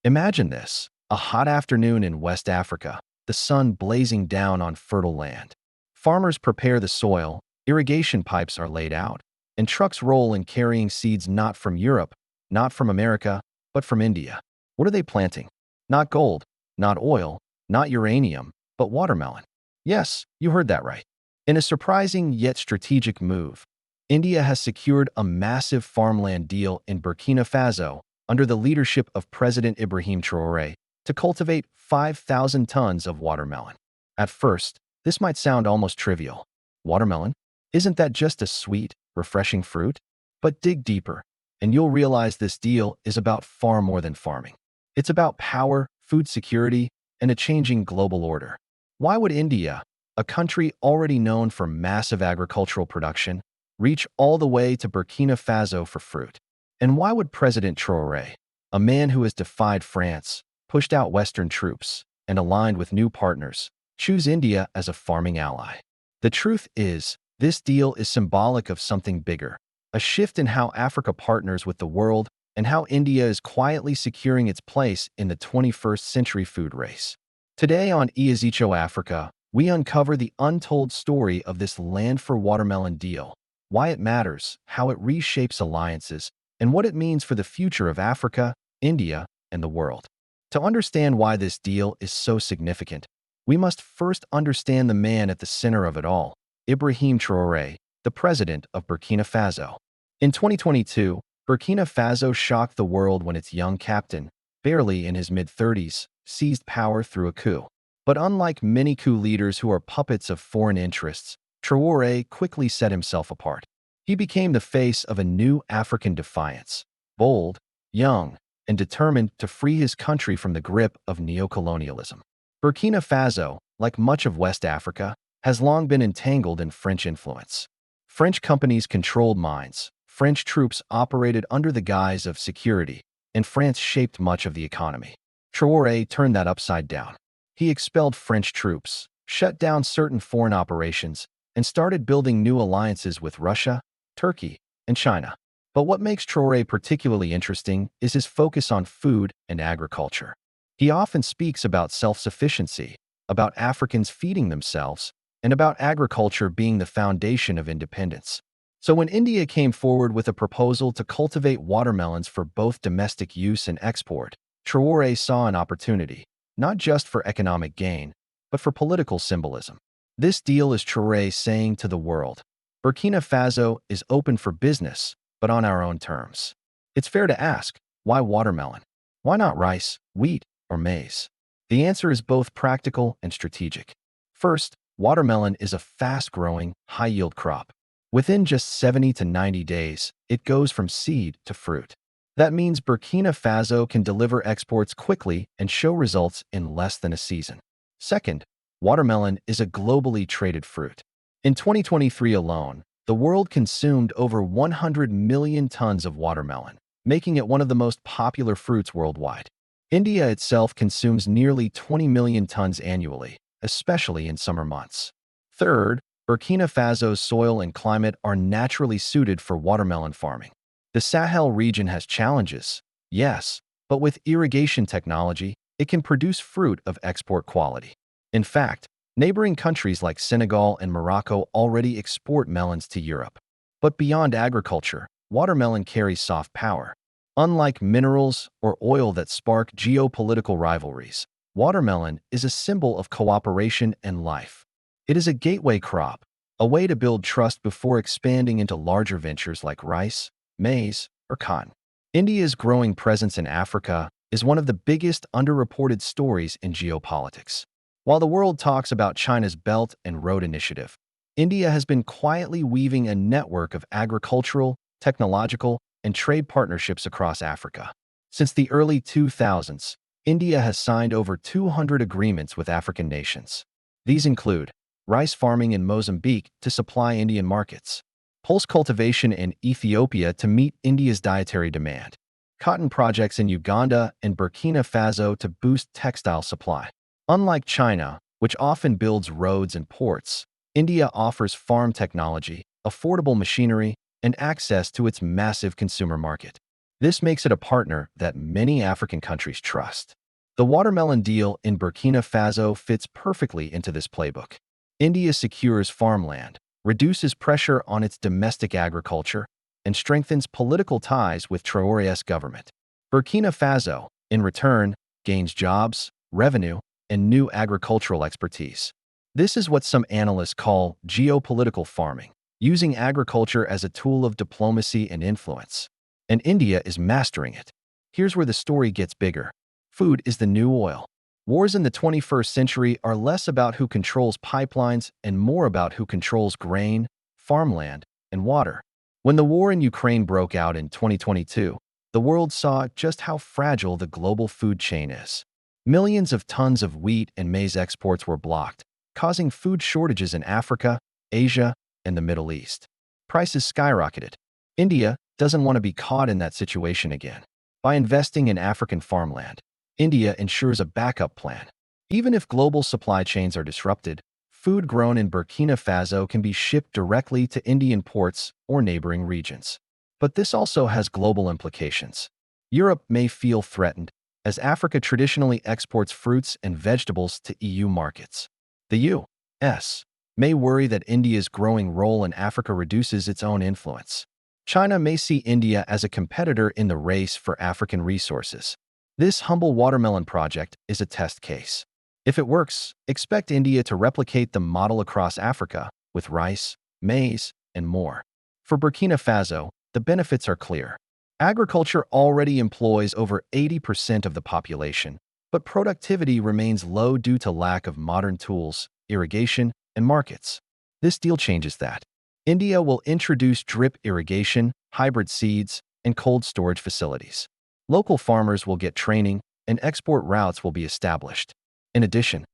Imagine this, a hot afternoon in West Africa, the sun blazing down on fertile land. Farmers prepare the soil, irrigation pipes are laid out, and trucks roll in carrying seeds not from Europe, not from America, but from India. What are they planting? Not gold, not oil, not uranium, but watermelon. Yes, you heard that right. In a surprising yet strategic move, India has secured a massive farmland deal in Burkina Faso under the leadership of President Ibrahim Traoré to cultivate 5,000 tons of watermelon. At first, this might sound almost trivial. Watermelon? Isn't that just a sweet, refreshing fruit? But dig deeper, and you'll realize this deal is about far more than farming. It's about power, food security, and a changing global order. Why would India, a country already known for massive agricultural production, reach all the way to Burkina Faso for fruit? And why would President Traoré, a man who has defied France, pushed out Western troops, and aligned with new partners, choose India as a farming ally? The truth is, this deal is symbolic of something bigger, a shift in how Africa partners with the world and how India is quietly securing its place in the 21st century food race. Today on Iazicho Africa, we uncover the untold story of this land for watermelon deal, why it matters, how it reshapes alliances, and what it means for the future of Africa, India, and the world. To understand why this deal is so significant, we must first understand the man at the center of it all, Ibrahim Traoré, the president of Burkina Faso. In 2022, Burkina Faso shocked the world when its young captain, barely in his mid-30s, seized power through a coup. But unlike many coup leaders who are puppets of foreign interests, Traoré quickly set himself apart. He became the face of a new African defiance, bold, young, and determined to free his country from the grip of neocolonialism. Burkina Faso, like much of West Africa, has long been entangled in French influence. French companies controlled mines, French troops operated under the guise of security, and France shaped much of the economy. Traoré turned that upside down. He expelled French troops, shut down certain foreign operations, and started building new alliances with Russia, Turkey, and China. But what makes Traoré particularly interesting is his focus on food and agriculture. He often speaks about self-sufficiency, about Africans feeding themselves, and about agriculture being the foundation of independence. So when India came forward with a proposal to cultivate watermelons for both domestic use and export, Traoré saw an opportunity, not just for economic gain, but for political symbolism. This deal is Traoré saying to the world, Burkina Faso is open for business, but on our own terms. It's fair to ask, why watermelon? Why not rice, wheat, or maize? The answer is both practical and strategic. First, watermelon is a fast-growing, high-yield crop. Within just 70 to 90 days, it goes from seed to fruit. That means Burkina Faso can deliver exports quickly and show results in less than a season. Second, watermelon is a globally traded fruit. In 2023 alone, the world consumed over 100 million tons of watermelon, making it one of the most popular fruits worldwide. India itself consumes nearly 20 million tons annually, especially in summer months. Third, Burkina Faso's soil and climate are naturally suited for watermelon farming. The Sahel region has challenges, yes, but with irrigation technology, it can produce fruit of export quality. In fact, neighboring countries like Senegal and Morocco already export melons to Europe. But beyond agriculture, watermelon carries soft power. Unlike minerals or oil that spark geopolitical rivalries, watermelon is a symbol of cooperation and life. It is a gateway crop, a way to build trust before expanding into larger ventures like rice, maize, or cotton. India's growing presence in Africa is one of the biggest underreported stories in geopolitics. While the world talks about China's Belt and Road Initiative, India has been quietly weaving a network of agricultural, technological, and trade partnerships across Africa. Since the early 2000s, India has signed over 200 agreements with African nations. These include rice farming in Mozambique to supply Indian markets, pulse cultivation in Ethiopia to meet India's dietary demand, cotton projects in Uganda and Burkina Faso to boost textile supply. Unlike China, which often builds roads and ports, India offers farm technology, affordable machinery, and access to its massive consumer market. This makes it a partner that many African countries trust. The watermelon deal in Burkina Faso fits perfectly into this playbook. India secures farmland, reduces pressure on its domestic agriculture, and strengthens political ties with Traoré's government. Burkina Faso, in return, gains jobs, revenue, and new agricultural expertise. This is what some analysts call geopolitical farming, using agriculture as a tool of diplomacy and influence. And India is mastering it. Here's where the story gets bigger. Food is the new oil. Wars in the 21st century are less about who controls pipelines and more about who controls grain, farmland, and water. When the war in Ukraine broke out in 2022, the world saw just how fragile the global food chain is. Millions of tons of wheat and maize exports were blocked, causing food shortages in Africa, Asia, and the Middle East. Prices skyrocketed. India doesn't want to be caught in that situation again. By investing in African farmland, India ensures a backup plan. Even if global supply chains are disrupted, food grown in Burkina Faso can be shipped directly to Indian ports or neighboring regions. But this also has global implications. Europe may feel threatened, as Africa traditionally exports fruits and vegetables to EU markets. The U.S. may worry that India's growing role in Africa reduces its own influence. China may see India as a competitor in the race for African resources. This humble watermelon project is a test case. If it works, expect India to replicate the model across Africa with rice, maize, and more. For Burkina Faso, the benefits are clear. Agriculture already employs over 80% of the population, but productivity remains low due to lack of modern tools, irrigation, and markets. This deal changes that. India will introduce drip irrigation, hybrid seeds, and cold storage facilities. Local farmers will get training, and export routes will be established. In addition,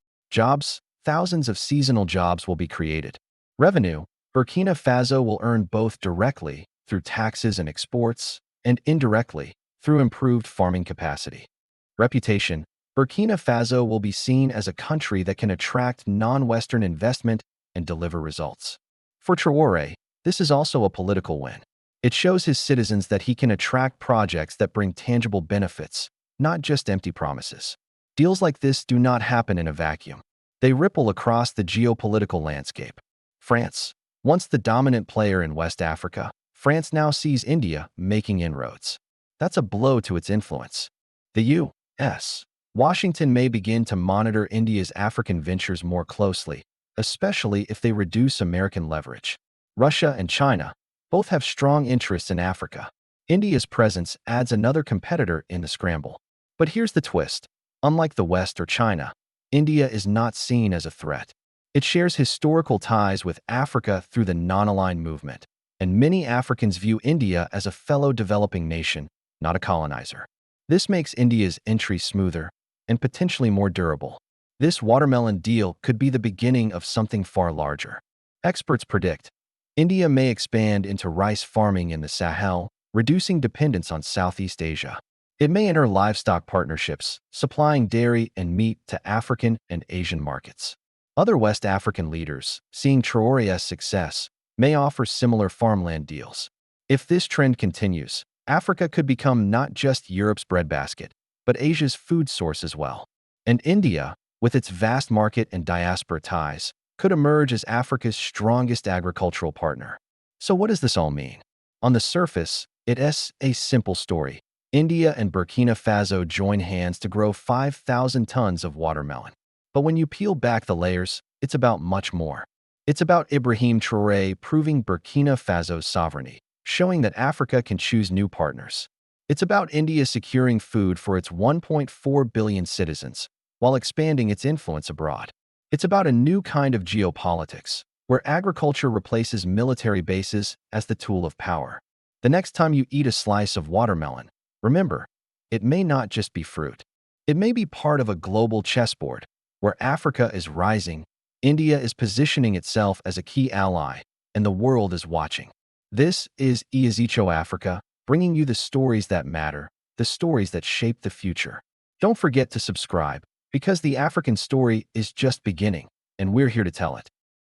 thousands of seasonal jobs will be created. Revenue, Burkina Faso will earn both directly through taxes and exports, and indirectly through improved farming capacity. Reputation, Burkina Faso will be seen as a country that can attract non-Western investment and deliver results. For Traoré, this is also a political win. It shows his citizens that he can attract projects that bring tangible benefits, not just empty promises. Deals like this do not happen in a vacuum. They ripple across the geopolitical landscape. France, once the dominant player in West Africa, France now sees India making inroads. That's a blow to its influence. The U.S. Washington may begin to monitor India's African ventures more closely, especially if they reduce American leverage. Russia and China both have strong interests in Africa. India's presence adds another competitor in the scramble. But here's the twist. Unlike the West or China, India is not seen as a threat. It shares historical ties with Africa through the non-aligned movement, and many Africans view India as a fellow developing nation, not a colonizer. This makes India's entry smoother and potentially more durable. This watermelon deal could be the beginning of something far larger. Experts predict India may expand into rice farming in the Sahel, reducing dependence on Southeast Asia. It may enter livestock partnerships, supplying dairy and meat to African and Asian markets. Other West African leaders, seeing Traoré's success, may offer similar farmland deals. If this trend continues, Africa could become not just Europe's breadbasket, but Asia's food source as well. And India, with its vast market and diaspora ties, could emerge as Africa's strongest agricultural partner. So what does this all mean? On the surface, it is a simple story. India and Burkina Faso join hands to grow 5,000 tons of watermelon. But when you peel back the layers, it's about much more. It's about Ibrahim Traoré proving Burkina Faso's sovereignty, showing that Africa can choose new partners. It's about India securing food for its 1.4 billion citizens, while expanding its influence abroad. It's about a new kind of geopolitics, where agriculture replaces military bases as the tool of power. The next time you eat a slice of watermelon, remember, it may not just be fruit. It may be part of a global chessboard, where Africa is rising, India is positioning itself as a key ally, and the world is watching. This is Iazicho Africa, bringing you the stories that matter, the stories that shape the future. Don't forget to subscribe, because the African story is just beginning, and we're here to tell it.